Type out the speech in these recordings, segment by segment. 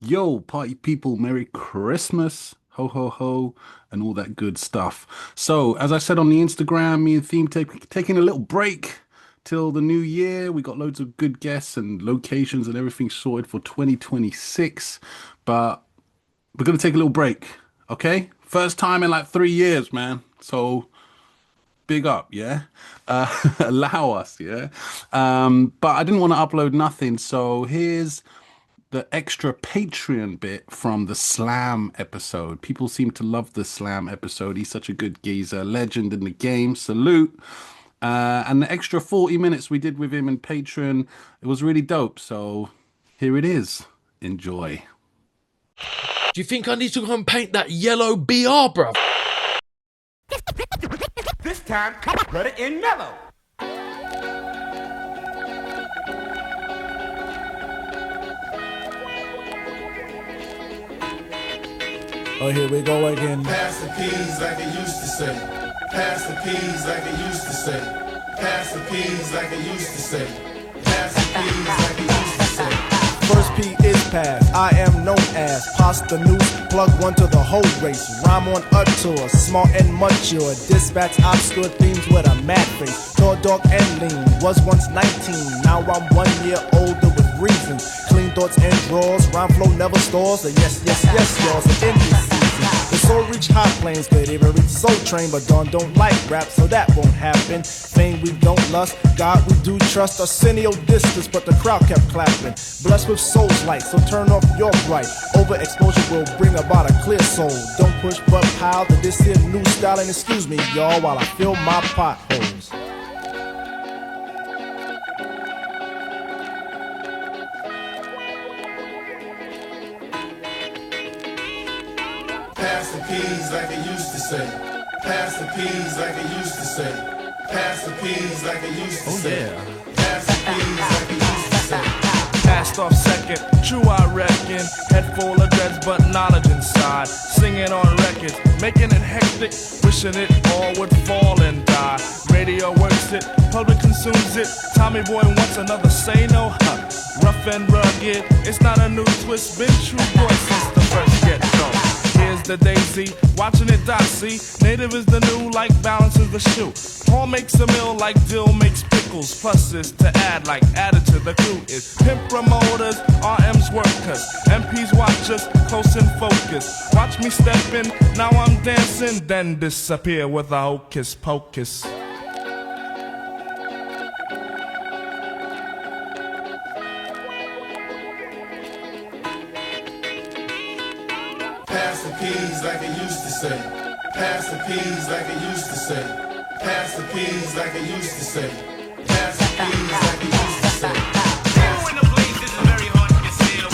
Yo, party people, Merry Christmas, ho ho ho, and all that good stuff. So, as I said on the Instagram, me and Theme taking a little break till the new year. We got loads of good guests and locations and everything sorted for 2026, but we're gonna take a little break, okay? First time in like 3 years, man. So big up, yeah. Allow us, yeah. But I didn't want to upload nothing, so here's the extra Patreon bit from the Slam episode. People seem to love the Slam episode. He's such a good geezer, legend in the game. Salute. And the extra 40 minutes we did with him in Patreon, it was really dope. So here it is. Enjoy. Do you think I need to go and paint that yellow BR, bruv? This time, put it in mellow. Oh, here we go again. Pass the peas like it used to say. Pass the peas like it used to say. Pass the peas like it used to say. Pass the peas like it used to say. First P is pass. I am known as Pasta News. Plug one to the whole race. Rhyme on a tour. Smart and mature. Dispatch obscure themes with a mad face. Tall, dark, and lean. Was once 19. Now I'm 1 year older with reasons. Clean thoughts and draws. Rhyme flow never stalls. Yes, y'all. So in this season, the soul reach high planes. Could even reach Soul Train, but Dawn don't like rap, so that won't happen. Fame we don't lust. God we do trust. Arsenio distance, but the crowd kept clapping. Blessed with soul's light, so turn off your bright. Overexposure will bring about a clear soul. Don't push but pile to this here new style. And excuse me, y'all, while I fill my potholes. Pass the peas like it used to say. Pass the peas like it used to say. Pass the peas like it used to say. Pass the peas like it used to say. Passed off second, true I reckon. Head full of dreads but knowledge inside. Singing on records, making it hectic. Wishing it all would fall and die. Radio works it, public consumes it. Tommy Boy wants another say no, huh? Rough and rugged, it's not a new twist. Been true boy since the first get-go. Here's the daisy, watching it dot, see. Native is the new, like balance is the shoe. Paul makes a meal like dill makes pickles. Pluses to add, like added to the crew is pimp promoters, RM's workers, MPs watch us, close and focus. Watch me step in, now I'm dancing, then disappear with a hocus pocus. Pass the peas like it used to say. Pass the peas like it used to say. Pass the peas like it used to say. Pass the peas like it used to say. People in the blazes is very hard to conceal.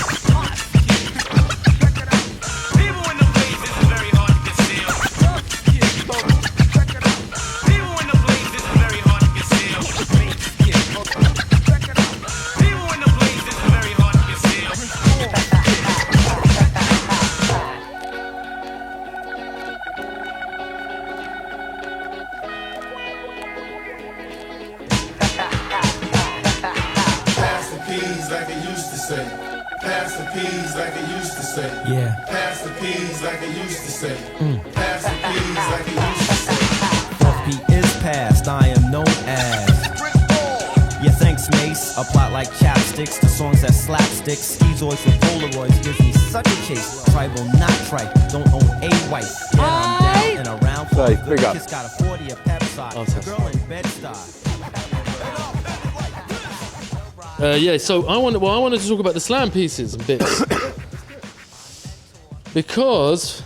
People in the blazes is very hard to conceal. People in the blazes is very hard to conceal. People in the blazes is very hard to conceal. Pass the peas like it used to say. Pass the peas like it used to say. Yeah. Pass the peas like it used to say. Pass the peas like it used to say. First P is past, I am known as. Yeah, thanks, Mace. A plot like chapsticks, the songs that slapsticks. Schizoids with Polaroids gives me such a chase. Tribal, not trite, don't own a wife. Yeah, I'm down and around for a good kiss. Got a 40 a pep side. Girl in bed style. So I wanted to talk about the slam pieces and bits because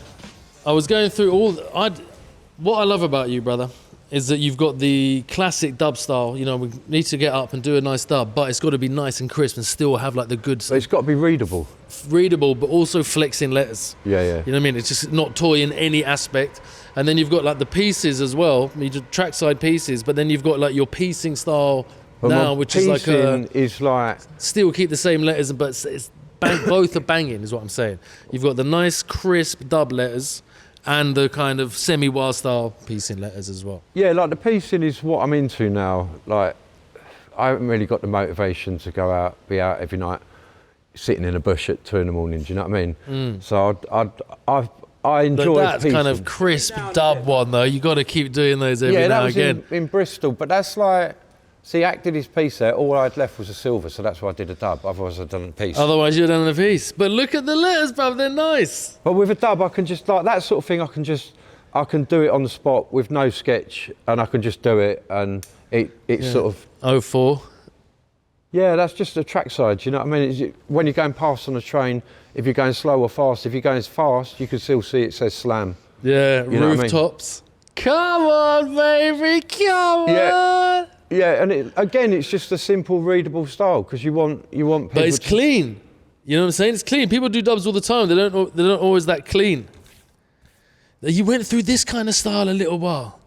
I was going through what I love about you, brother, is that you've got the classic dub style. You know, we need to get up and do a nice dub, but it's got to be nice and crisp and still have like the good, So it's got to be readable. but also flexing letters. Yeah. You know what I mean? It's just not toy in any aspect. And then you've got like the pieces as well, you do trackside pieces, but then you've got like your piecing style But now, which is like is like still keep the same letters, but it's both are banging, is what I'm saying. You've got the nice crisp dub letters and the kind of semi-wild style piecing letters as well. yeah, like the piecing is what I'm into now. Like I haven't really got the motivation to go out, be out every night sitting in a bush at 2 a.m. Do you know what I mean? So I enjoy That piecing. kind of crisp dub one though, you got to keep doing those every Yeah, that now was and again. in Bristol, but that's like, see, Act did his piece there, all I'd left was a silver, so that's why I did a dub, otherwise I'd done a piece. Otherwise you'd done the piece. But look at the letters, bruv, they're nice. But with a dub, I can just, like, that sort of thing, I can do it on the spot with no sketch, and I can just do it, and it's sort of... 04. Yeah, that's just a trackside, you know what I mean? When you're going past on a train, if you're going slow or fast, if you're going fast, you can still see it says slam. Yeah, You know what I mean? rooftops. Come on, baby, come on. Yeah, and again, it's just a simple, readable style, because you want people But it's clean. You know what I'm saying? It's clean. People do dubs all the time. They're not always that clean. You went through this kind of style a little while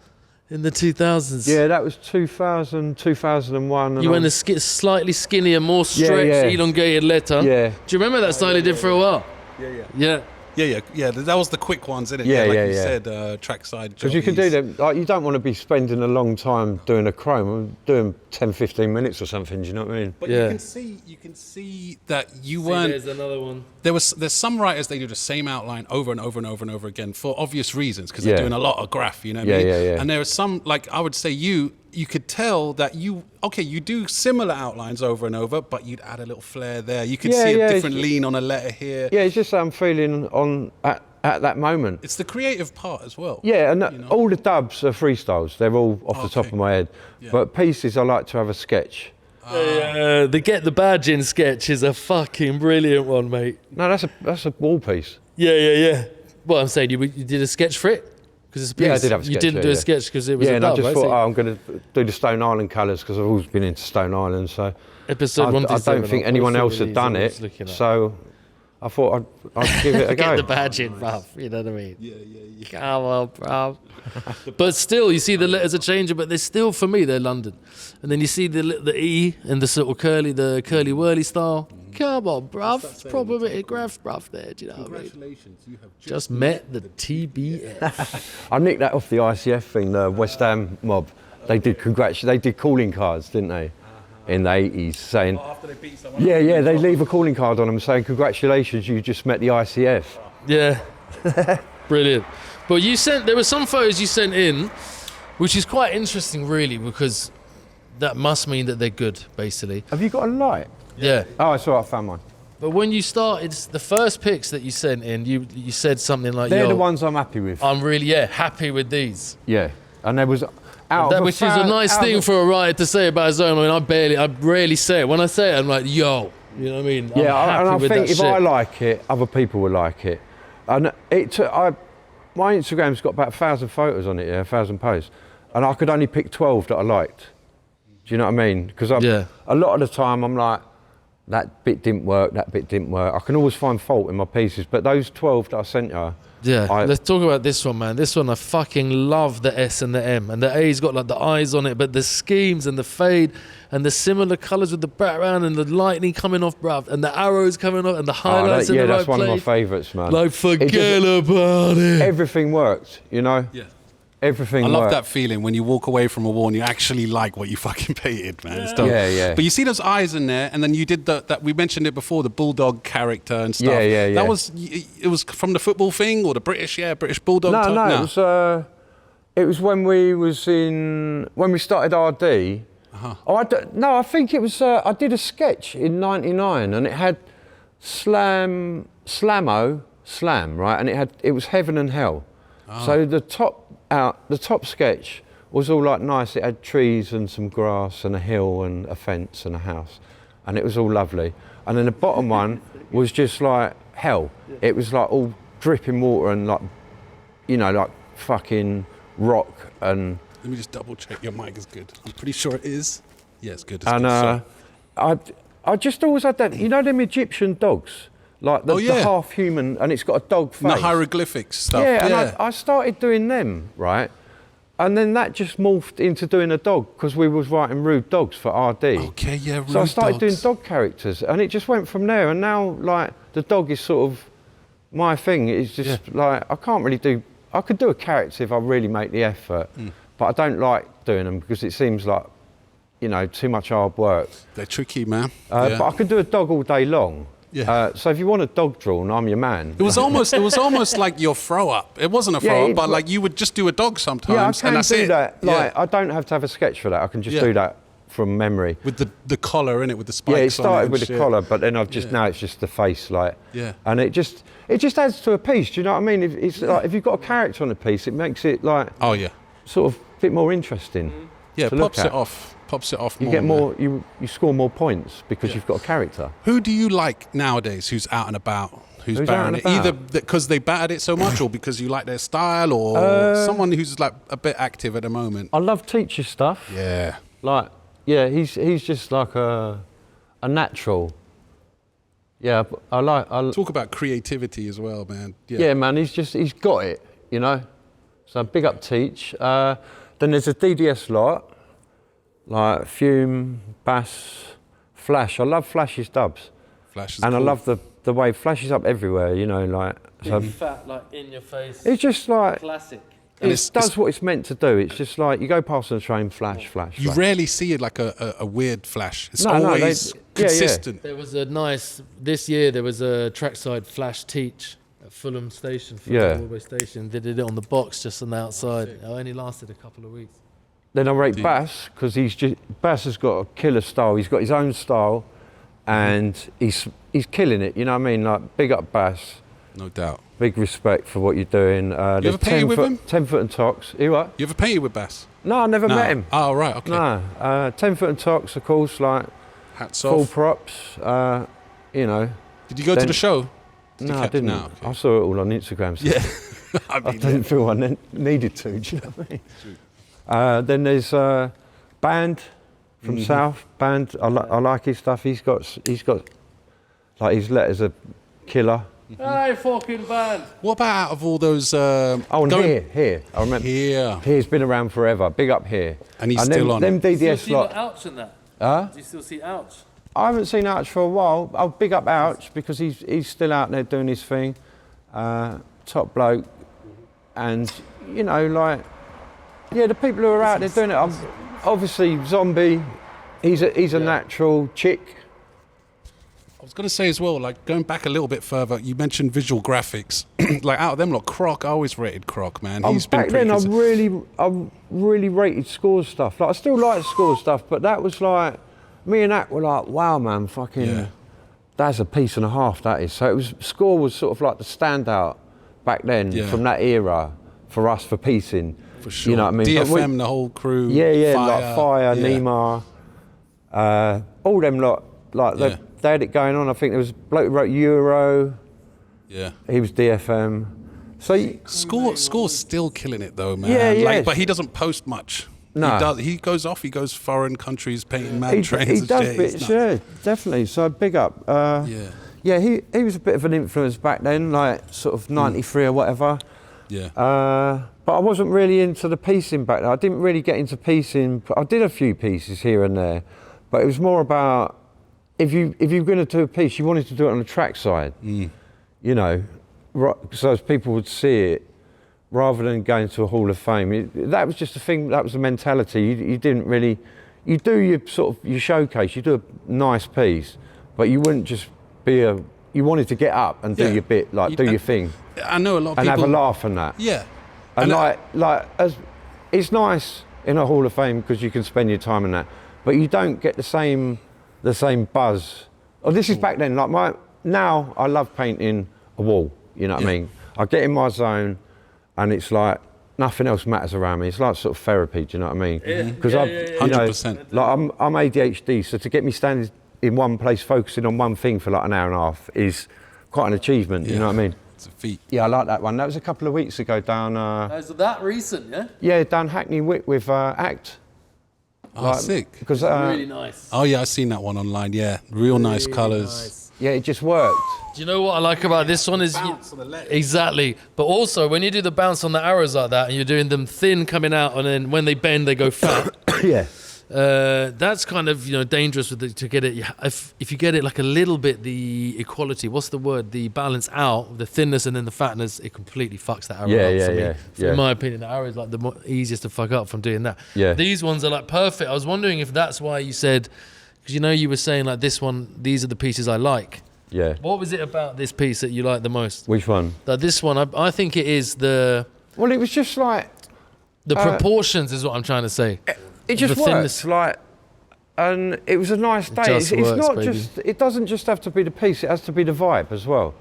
in the 2000s. Yeah, that was 2000, 2001. You went a slightly skinnier, more stretched, yeah. elongated letter. Yeah. Do you remember that style you did for a while? Yeah. Yeah. That was the quick ones, isn't it? Yeah, like yeah, you yeah. said, trackside. Because you can do them, like, you don't want to be spending a long time doing a chrome. I'm doing 10, 15 minutes or something, do you know what I mean? But Yeah. you can see that you weren't. There's another one. There's some writers, they do the same outline over and over and over and over again for obvious reasons, because they're Yeah. doing a lot of graph, you know what Yeah, I mean? yeah. And there are some, like I would say you could tell that you do similar outlines over and over, but you'd add a little flair there. You could Yeah, see a yeah, different lean on a letter here. Yeah, it's just how I'm feeling at that moment. It's the creative part as well. Yeah, and you know? all the dubs are freestyles. They're all off the top Okay. of my head. Yeah. But pieces, I like to have a sketch. The Get the Badge in sketch is a fucking brilliant one, mate. No, that's a wall piece. Yeah. Well, I'm saying you did a sketch for it? Because it's a piece. Yeah, I did have a sketch. You didn't do a sketch because it was yeah, a and I dub, just right? thought, So I'm going to do the Stone Island colours because I've always been into Stone Island. So episode 1 to I 7, don't think I'll anyone post all else of had these done I it. was looking at. So I thought I'd give it a go. Get the badge in, bruv. You know what I mean? Yeah. Come on, bruv. But still, you see the letters are changing, but they're still, for me, they're London. And then you see the E and the sort of curly whirly style. Come on, bruv. It's proper bit of graph, bruv, there. Do you know what I mean? Congratulations, you have Just met the TBF. I nicked that off the ICF thing, the West Ham mob. They did calling cards, didn't they? In the 80s, saying, after they beat someone. yeah, they leave a calling card on them saying, congratulations, you just met the ICF. Yeah. Brilliant. But there were some photos you sent in, which is quite interesting, really, because that must mean that they're good, basically. Have you got a light? Yeah. Oh, it's all right, I found mine. But when you started, the first pics that you sent in, you said something like, They're yo, the ones I'm happy with. I'm really, happy with these. Yeah, and there was... Which is a nice thing for a writer to say about his own. I mean, I rarely say it. When I say it, I'm like, yo, you know what I mean? Yeah, I'm happy and I with think that if shit. I like it, other people will like it. And my Instagram's got about 1,000 photos on it, 1,000 posts, and I could only pick 12 that I liked. Do you know what I mean? Because a lot of the time I'm like, that bit didn't work, that bit didn't work. I can always find fault in my pieces, but those 12 that I sent you, let's talk about this one, man. This one, I fucking love the S and the M. And the A's got like the eyes on it, but the schemes and the fade and the similar colours with the background and the lightning coming off, bruv, and the arrows coming off and the highlights in the right that's one place. of my favourites, man. Like, forget about it. Everything worked, you know? Yeah. Everything I love worked. that feeling when you walk away from a wall and you actually like what you fucking painted, man. It's dope. Yeah. But you see those eyes in there, and then you did that. We mentioned it before, the bulldog character and stuff. Yeah. That was it was from the football thing or the British bulldog. No, it was when we started RD. I think it was. I did a sketch in '99, and it had Slam, right, and it was Heaven and Hell. So the top sketch was all like nice. It had trees and some grass and a hill and a fence and a house, and it was all lovely. And then the bottom one was just like hell. It was like all dripping water and like, like fucking rock and. Let me just double check your mic is good. I'm pretty sure it is. Yeah, it's good. I just always had that. You know them Egyptian dogs. Like the half human, and it's got a dog face. The hieroglyphics stuff. Yeah, and I started doing them, right? And then that just morphed into doing a dog, because we was writing rude dogs for RD. Okay, yeah, rude So I started dogs. doing dog characters, and it just went from there. And now, like, the dog is sort of my thing. It's just like, I could do a character if I really make the effort, but I don't like doing them because it seems like, too much hard work. They're tricky, man. But I could do a dog all day long. Yeah. So if you want a dog drawn, I'm your man. It was almost like your throw up. It wasn't a throw up, but like you would just do a dog sometimes. Yeah, I can and that's do it. that. Like, Yeah. I don't have to have a sketch for that. I can just do that from memory. With the collar in it, with the spikes. Yeah, it on started and with the shit. collar, but then I've just now it's just the face, like. Yeah. And it just adds to a piece. Do you know what I mean? It's like if you've got a character on a piece, it makes it like Oh yeah. sort of a bit more interesting. Yeah, to look pops it at. off. Pops it off. You more, get more. man. You score more points because you've got a character. Who do you like nowadays? Who's out and about? Who's Who's battering out it? and Either about? because they battered it so much, or because you like their style, or someone who's like a bit active at the moment. I love teacher stuff. Yeah. Like, yeah, he's just like a natural. Yeah, I like. Talk about creativity as well, man. Yeah, man, he's got it, you know. So big up Teach. Then there's a DDS lot, like Fume, Bass, Flash. I love Flash's dubs. Flash is And cool. I love the way Flash is up everywhere, you know, like. So Fat, like in your face. it's just like, Classic. And it does what it's meant to do. It's just like, you go past on the train, Flash, Flash, You Flash. rarely see it like a weird flash. It's No, always yeah. consistent. There was this year there was a Trackside Flash Teach at Fulham Station, Yeah. Railway Station. They did it on the box just on the outside. It only lasted a couple of weeks. Then I rate Bass, because Bass has got a killer style. He's got his own style, and he's killing it, you know what I mean? Like, big up Bass. No doubt. Big respect for what you're doing. You ever painted with him? 10 foot and Tox. You what? You ever painted with Bass? No, I never met him. Oh, right, okay. No, 10 foot and Tox, of course, like Hats full off. props, you know. Did you go to Then- the show? No, I catch- didn't. no, okay. I saw it all on Instagram. So Yeah. I I mean, didn't feel I needed to, do you know what I mean? Then there's Band from South. Band, I like his stuff. He's got, like, his letters are killer. Hey, fucking band. what about out of all those... Oh, and going- here. I remember. Here. Here's been around forever. Big up here. And he's still on. Them Do you DDS see lot. Ouch in that? Huh? Do you still see Ouch? I haven't seen Ouch for a while. I'll big up Ouch because he's still out there doing his thing. Top bloke. And, you know, like, yeah, the people who are out there doing it. Obviously, Zombie, he's a natural. Chick. I was going to say as well, like going back a little bit further, you mentioned visual graphics. Like out of them, like Croc, I always rated Croc, man. He's been Back pretty then, consistent. I really rated Scores stuff. Like, I still like Scores stuff, but that was like, me and Ack were like, wow, man, fucking, Yeah. that's a piece and a half, that is. So Score was sort of like the standout back then from that era for us, for piecing. For sure. You know what I mean? But DFM, the whole crew. yeah, Fire, like Fire, yeah. Nima, all them lot, like Yeah. they had it going on. I think there was a bloke who wrote Euro, Yeah. he was DFM. So Score's still killing it though, man. Yeah, Like, yes. but he doesn't post much. No. He goes off. He goes foreign countries painting mad trains. he and does shit. It's bits, nuts. yeah, definitely. So big up. Yeah, he was a bit of an influence back then, like sort of '93 or whatever. Yeah. But I wasn't really into the piecing back then. I didn't really get into piecing. I did a few pieces here and there, but it was more about if you're going to do a piece, you wanted to do it on the trackside. You know, so as people would see it, rather than going to a Hall of Fame. That was just the thing. That was the mentality. You didn't really. You do your sort of your showcase. You do a nice piece, but you wouldn't just be a. You wanted to get up and do Yeah. your bit, like do your thing, I know a lot of and people. have a laugh and that. Yeah. And it's nice in a Hall of Fame because you can spend your time in that, but you don't get the same buzz. Oh, this is back then. Like now, I love painting a wall. You know what I mean? I get in my zone, and it's like nothing else matters around me. It's like sort of therapy. Do you know what I mean? Because yeah. you know, 100%. like I'm ADHD, so to get me standing in one place, focusing on one thing for like an hour and a half is quite an achievement. You know what I mean? It's a feat. Yeah, I like that one. That was a couple of weeks ago down. Is that recent, yeah? Yeah, down Hackney Wick with ACT. Oh, sick. Because Really nice. Oh yeah, I've seen that one online. Yeah, real nice colours. yeah, it just worked. Do you know what I like about this one is exactly, but also when you do the bounce on the arrows like that and you're doing them thin coming out and then when they bend they go fat. Yeah. That's kind of dangerous to get it. If you get it like a little bit the equality, what's the word? The balance out, the thinness and then the fatness, it completely fucks that arrow Yeah, up yeah, for me. yeah. In my opinion, the arrow is like the easiest to fuck up from doing that. Yeah. These ones are like perfect. I was wondering if that's why you said, because you were saying like this one, these are the pieces I like. Yeah. What was it about this piece that you liked the most? Which one? This one, I think it is the Well, it was just like proportions is what I'm trying to say. it just the worked. thinness. Like, and it was a nice day. just It's works, not baby. just. It doesn't just have to be the piece. It has to be the vibe as well.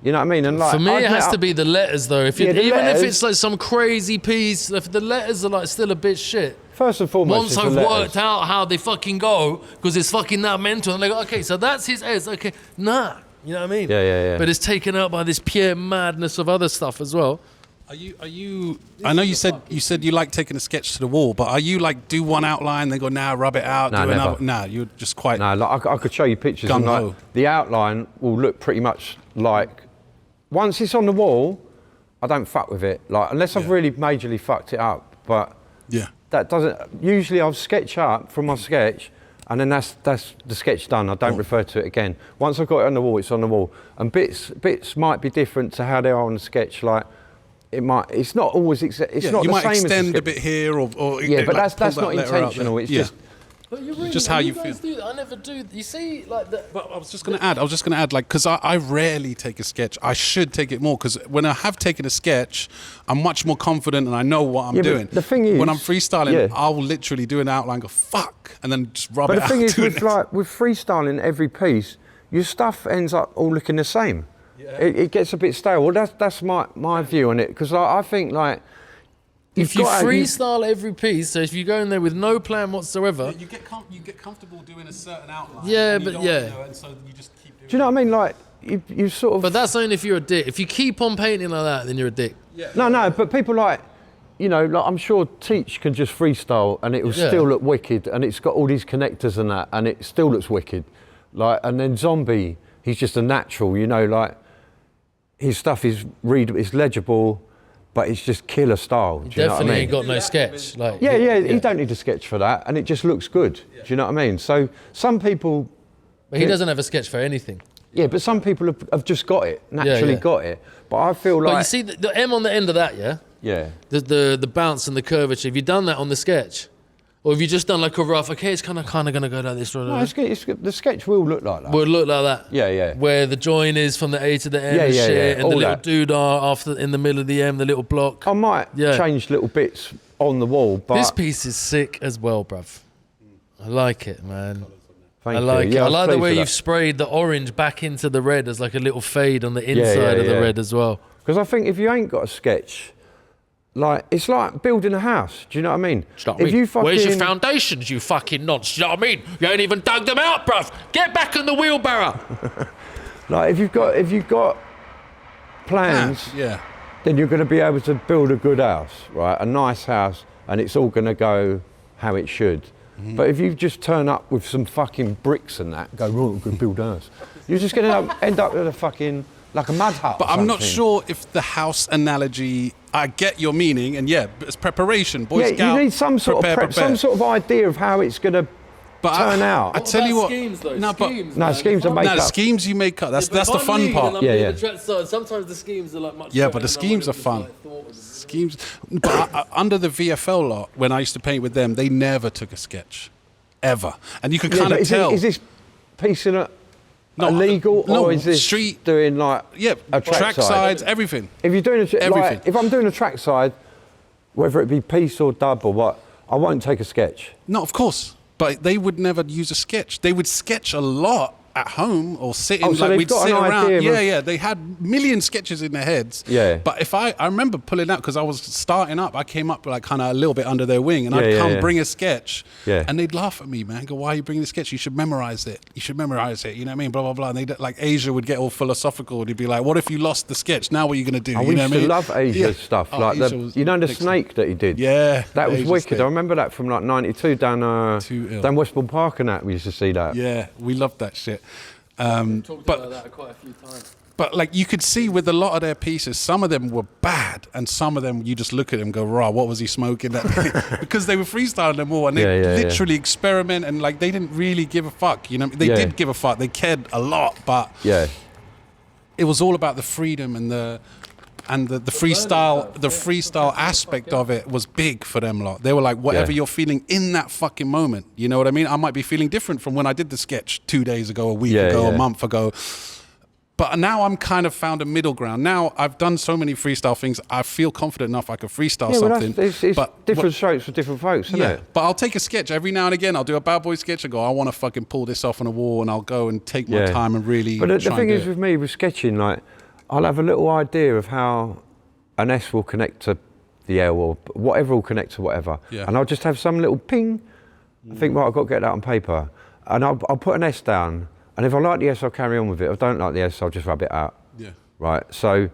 You know what I mean? And like For me, I'd it has met to up- be the letters though. If you, Yeah, the even if letters- it's like some crazy piece, if the letters are like still a bit shit. First and foremost, Once it's the I've letters. worked out how they fucking go, because it's fucking that mental, and they go, okay, so that's his S. Okay, nah, you know what I mean? Yeah. But it's taken out by this pure madness of other stuff as well. Are you? I know you said you like taking a sketch to the wall, but are you like do one outline, then go rub it out, No, do never. another? Nah, you're just quite. No, like I could show you pictures. And Gung-ho. like, the outline will look pretty much like. Once it's on the wall, I don't fuck with it. Like unless I've really majorly fucked it up. But Yeah. that doesn't. Usually I'll sketch up from my sketch, and then that's the sketch done. I don't refer to it again. Once I've got it on the wall, it's on the wall. And bits might be different to how they are on the sketch. Like it might. It's not always. It's Yeah, not you the might same as the extend a sketch. bit here, or Yeah, but like, that's pull not that letter out intentional. there. It's Yeah. just. But you're really, Just how you guys feel. do that. I never do. You see, like the. But I was just going to add, like, because I rarely take a sketch. I should take it more, because when I have taken a sketch, I'm much more confident and I know what I'm Yeah, but doing. the thing is- when I'm freestyling, yeah. I'll literally do an outline, go, fuck, and then just rub But it the out. thing is, do with it. like with freestyling every piece, your stuff ends up all looking the same. It gets a bit stale. Well, that's my view on it, because I think like If you got to- freestyle every piece, so if you go in there with no plan whatsoever, You get comfortable doing a certain outline. Yeah, and you but don't, yeah. you know, and so you just keep doing do you know what I mean? Like you sort of. but that's only if you're a dick. If you keep on painting like that, then you're a dick. No, but people like. You know, like I'm sure Teach can just freestyle and it will Yeah. still look wicked, and it's got all these connectors and that, and it still looks wicked. Like, and then Zombie, he's just a natural. You know, like his stuff is it's legible, but it's just killer style. Do you know what I Definitely mean? ain't got no sketch. Like Yeah, he don't need a sketch for that, and it just looks good. Do you know what I mean? So some people, But he doesn't have a sketch for anything. yeah, but some people have just got it, naturally yeah. got it. But I feel like, But you see the M on the end of that, yeah? yeah, The bounce and the curvature. Have you done that on the sketch? Or have you just done like a rough, okay, it's kind of going to go like this. no, the sketch will look like that. Would look like that. Yeah. Where the join is from the A to the M and Yeah, shit, and all the little that. doodah after in the middle of the M, the little block. I might Yeah. change little bits on the wall, but This piece is sick as well, bruv. I like it, man. thank I like you. it. I like the way you've you've sprayed the orange back into the red as like a little fade on the inside of the yeah. red as well. Because I think if you ain't got a sketch, like it's like building a house. Do you know what I mean? If you fucking, Where's your foundations, you fucking nonce? You know what I mean? You ain't even dug them out, bruv. Get back in the wheelbarrow. like if you've got plans, Yeah. then you're going to be able to build a good house, right? A nice house, and it's all going to go how it should. Mm-hmm. But if you just turn up with some fucking bricks and that, go, right, we're going to build a house, you're just going to end up with a fucking, like a mud hut. But or I'm not something. sure if the house analogy. I get your meaning, and yeah, it's preparation. Boy Yeah, Scout. you need some sort of some sort of idea of how it's going to But turn out. I tell you what. Schemes, though? No, but Schemes, No, man. schemes are If made I'm- no, the up. schemes you make up. That's if the I'm fun leading part. and I'm Yeah, doing yeah. the track side, sometimes the schemes are like much Yeah, better but the than I schemes would've are fun. just, like, thought of. Schemes, but under the VFL lot, when I used to paint with them, they never took a sketch, ever, and you can Yeah, kind but of tell. Is this piece in No, illegal, no, or is this street- doing like yeah, a track side? sides, everything. If you're doing Everything. like, if I'm doing a track side, whether it be piece or dub or what, I won't take a sketch. No, of course, but they would never use a sketch. They would sketch a lot at home or sitting, Oh, so like they've we'd got sit an around. idea Yeah, of- yeah. They had million sketches in their heads. Yeah. But if I remember pulling out, because I was starting up, I came up like kind of a little bit under their wing, and Yeah, I'd yeah, come yeah. bring a sketch, Yeah. and they'd laugh at me, man. Go, why are you bringing the sketch? You should memorize it. You should memorize it. You know what I mean? Blah blah blah. And they like Asia would get all philosophical, and he'd be like, "What if you lost the sketch? Now what are you gonna do?" I you know used what I to mean? love Asia's Yeah. stuff, Oh, like Asia was the excellent. snake that he did. Yeah, that was Asia's wicked. snake. I remember that from like '92 down Too ill. down Westbourne Park and that. We used to see that. Yeah, we loved that shit. Talked But about that quite a few times. But like you could see with a lot of their pieces, some of them were bad, and some of them you just look at them and go, "Raw, what was he smoking?" That day?" Because they were freestyling them all, and they Yeah, yeah, literally experiment, and like they didn't really give a fuck. You know, they Yeah. did give a fuck. They cared a lot, but Yeah. it was all about the freedom and the freestyle aspect of it was big for them lot. They were like, whatever Yeah. you're feeling in that fucking moment, you know what I mean? I might be feeling different from when I did the sketch 2 days ago, a week Yeah, ago, yeah. a month ago. But now I'm kind of found a middle ground. Now I've done so many freestyle things. I feel confident enough I could freestyle Yeah, well, something. it's but different strokes for different folks, isn't it? But I'll take a sketch every now and again. I'll do a bad boy sketch and go, I want to fucking pull this off on a wall, and I'll go and take my time and really. But the try thing and do is it. with me with sketching, like I'll have a little idea of how an S will connect to the L or whatever will connect to whatever, and I'll just have some little ping. I think, right, I've got to get that on paper, and I'll put an S down, and if I like the S, I'll carry on with it. If I don't like the S, I'll just rub it out. Yeah. Right. So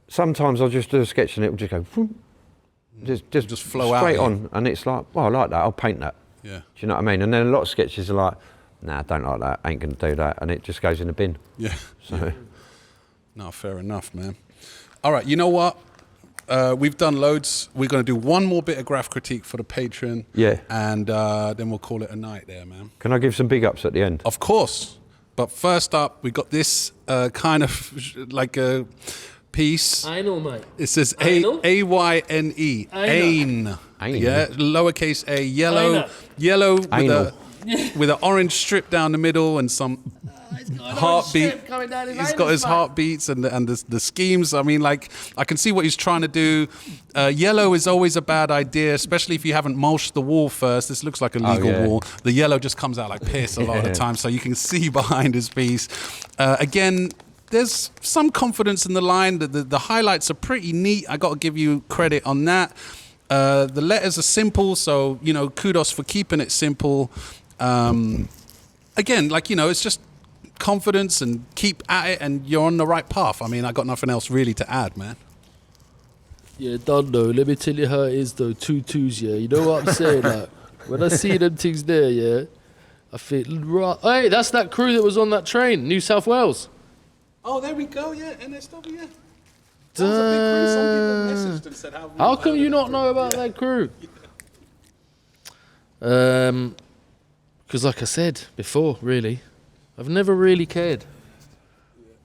sometimes I'll just do a sketch and it will just go, just flow out, straight on, and it's like, well, I like that. I'll paint that. Yeah. Do you know what I mean? And then a lot of sketches are like, nah, I don't like that. Ain't gonna do that, and it just goes in the bin. Yeah. So. No, fair enough, man. All right, you know what? We've done loads. We're going to do one more bit of graph critique for the patron. Yeah. And then we'll call it a night there, man. Can I give some big ups at the end? Of course. But first up, we got this kind of like a piece. I know, mate. It says Anal? A-Y-N-E. Ain. Ain. Yeah, lowercase a, Anal. yellow with Anal. with an orange strip down the middle and some heartbeat. He's got his heartbeats and the schemes. I mean, like, I can see what he's trying to do. Yellow is always a bad idea, especially if you haven't mulched the wall first. This looks like a legal wall. The yellow just comes out like piss a lot of the time, so you can see behind his piece. Again, there's some confidence in the line. The highlights are pretty neat. I got to give you credit on that. The letters are simple, so, you know, kudos for keeping it simple. Again, like, you know, it's just confidence and keep at it and you're on the right path. I mean, I got nothing else really to add, man. Yeah, done though. Let me tell you how it is though. 2 2s, yeah. You know what I'm saying? Like, when I see them things there, yeah, I feel right. Hey, that's that crew that was on that train, New South Wales. Oh, there we go, yeah, NSW, yeah. That was a big crew. Some people messaged and said How come you not know about that crew? Because like I said before, really, I've never really cared.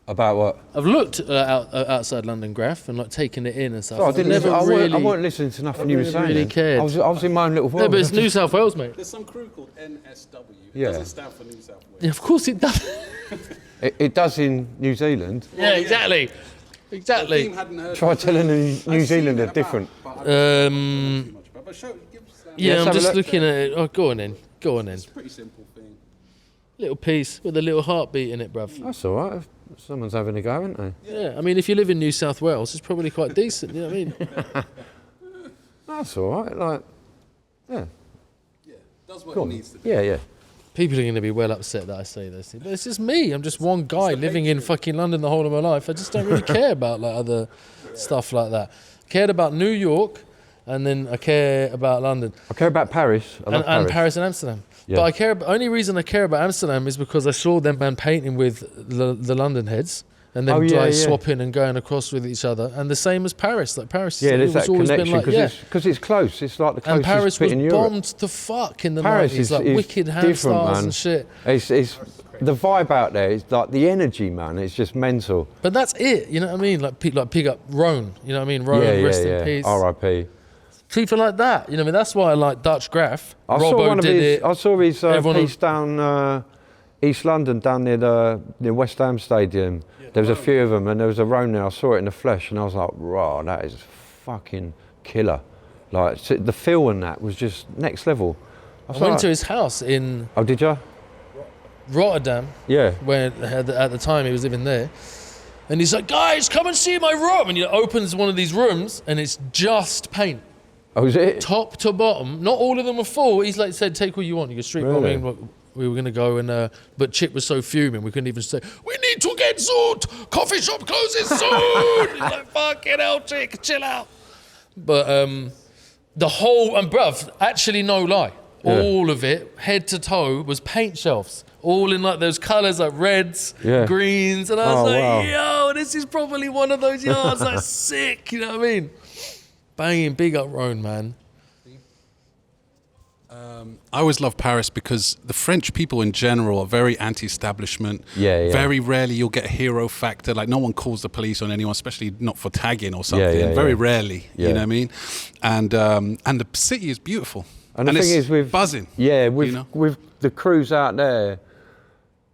About what? I've looked outside London Graff and like taken it in and stuff. Oh, I I've didn't. never I really. weren't listening to nothing you were saying. really then. cared. I was in my own little world. No, but it's New South Wales, mate. There's some crew called NSW. It Yeah. doesn't stand for New South Wales. Yeah, of course it does. It does in New Zealand. Yeah, exactly. The Exactly. team hadn't heard Try of it. telling the New I've Zealand seen are it different. about, but I don't know too much about it. But give us, Yeah, Let's I'm have a just look. looking at it. Oh, go on then. Go on then. pretty simple thing. Little piece with a little heartbeat in it, bruv. That's all right. Someone's having a go, aren't they? Yeah, I mean, if you live in New South Wales, it's probably quite decent. You know what I mean? That's all right. Like, yeah, Yeah, does what go it on. needs to do. Yeah. People are going to be well upset that I say this, but it's just me. I'm just one guy living in fucking London the whole of my life. I just don't really care about like other stuff like that. I cared about New York, and then I care about London I care about Paris. I love and Paris and Amsterdam. Yeah. But I care. Only reason I care about Amsterdam is because I saw them man painting with the London heads, and then Oh, yeah, like yeah. swapping and going across with each other. And the same as Paris. Like Paris, Yeah, there's it's that always connection been like because it's close. It's like the And closest Paris bit was in Europe. bombed to fuck in the Paris 90s, is like wicked hand different, stars man. and shit. It's the vibe out there is like the energy, man. It's just mental. But that's it, you know what I mean? Like pick up Rhone, you know what I mean? Rhone, Yeah, rest yeah. in peace. R.I.P. People like that, you know what I mean? That's why I like Dutch Graff. I saw Robbo one of did his. it. I saw his Everyone piece down East London, down near West Ham Stadium. There was a few of them, and there was a Rhone there. I saw it in the flesh, and I was like, "Raw, that is fucking killer!" Like the feel and that was just next level. I went to his house in Oh, did you? Rotterdam, Yeah. when at the time he was living there. And he's like, guys, come and see my room. And he opens one of these rooms, and it's just paint. Oh, was it? Top to bottom. Not all of them are full. He's like said, take what you want. You go street Really? bombing. We were going to go and, but Chip was so fuming, we couldn't even say, we need to get Zoot. Coffee shop closes soon. He's like, fucking hell, Chick, chill out. But the whole, and bruv, actually no lie, all of it, head to toe, was paint shelves. All in like those colours like reds, Yeah. greens. And I was Oh, like, wow. yo, this is probably one of those yards that's sick, you know what I mean? Banging, big up Rhone, man. I always love Paris because the French people in general are very anti-establishment. Yeah. Very rarely you'll get a hero factor. Like no one calls the police on anyone, especially not for tagging or something. yeah, very yeah. rarely, Yeah. you know what I mean? And the city is beautiful. And the thing it's is with buzzing. Yeah, with you know? with the crews out there,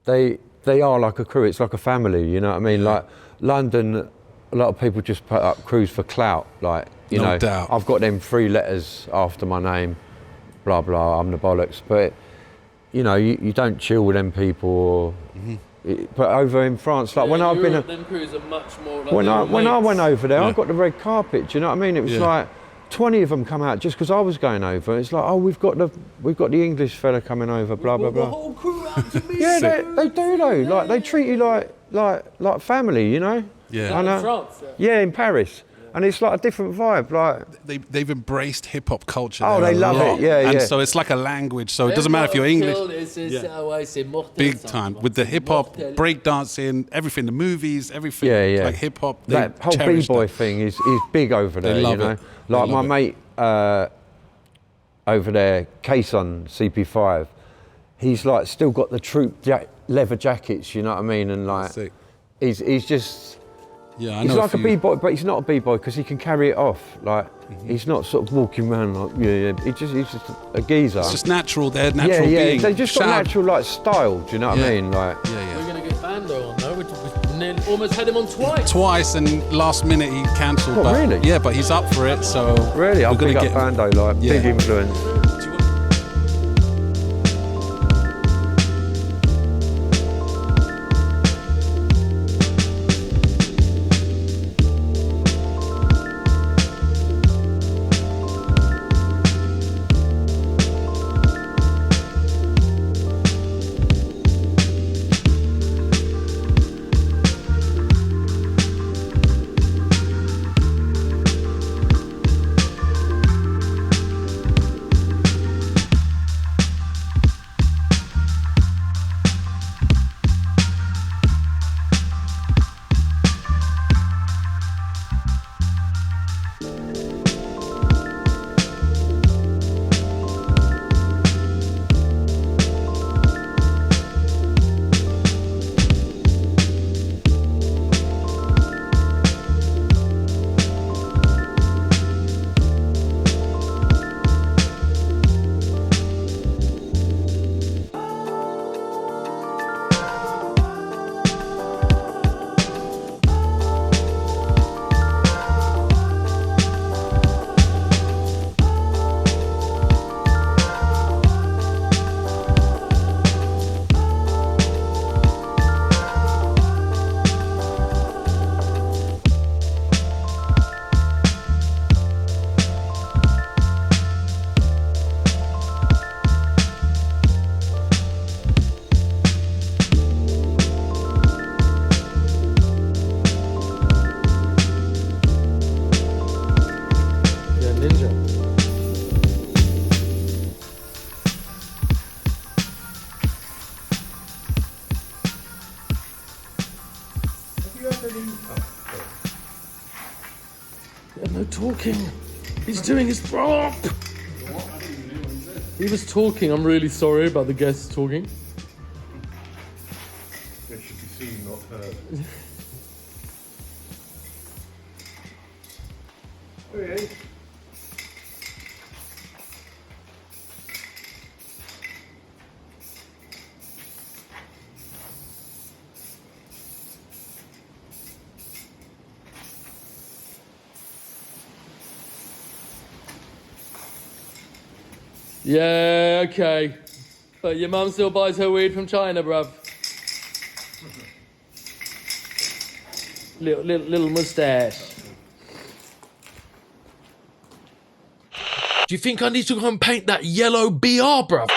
they they are like a crew. It's like a family. You know what I mean? Like London, a lot of people just put up crews for clout. Like you No know, doubt. I've got them 3 letters after my name. Blah blah. I'm the bollocks. But you know, you don't chill with them people. Or, but over in France, like when I've been, them crews are much more. Like when I went over there, I Yeah. got the red carpet. Do you know what I mean? It was Yeah. like 20 of them come out just because I was going over. It's like, oh, we've got the English fella coming over. Blah blah The blah. whole crew out to me. Yeah, they do though. Like they treat you like family. You know? Yeah. I know. In France. Yeah, in Paris, and it's like a different vibe. Like They've embraced hip hop culture. Oh, there they a love lot. it, yeah, And yeah. so it's like a language. So it doesn't matter if you're English. Big time with the hip hop, breakdancing, everything, the movies, everything. Yeah, yeah. Like hip hop. They that whole cherish b-boy that. thing is big over there. love you know, it. They like my love it. mate over there, Kason CP5. He's like still got the troop leather jackets. You know what I mean? And like Sick. he's just. Yeah, I He's know like a few- b-boy, but he's not a b-boy because he can carry it off. Like he's not sort of walking around like yeah. He's just a geezer. It's just natural. They're natural being. They just got Shout- natural like style. Do you know what I Yeah. mean? Like Yeah, We're gonna get Bando on though. We nearly almost had him on twice. Twice and last minute he cancelled. What, but really? Yeah, but he's up for it. So really, I'll we're gonna big up get him. Bando. Like Yeah. big influence. Yeah, Ninja. Yeah, no talking. He's doing his prop. He was talking. I'm really sorry about the guests talking. They should be seen, not heard. Okay. Yeah, okay. But your mum still buys her weed from China, bruv. Little mustache. Do you think I need to go and paint that yellow BR, bruv?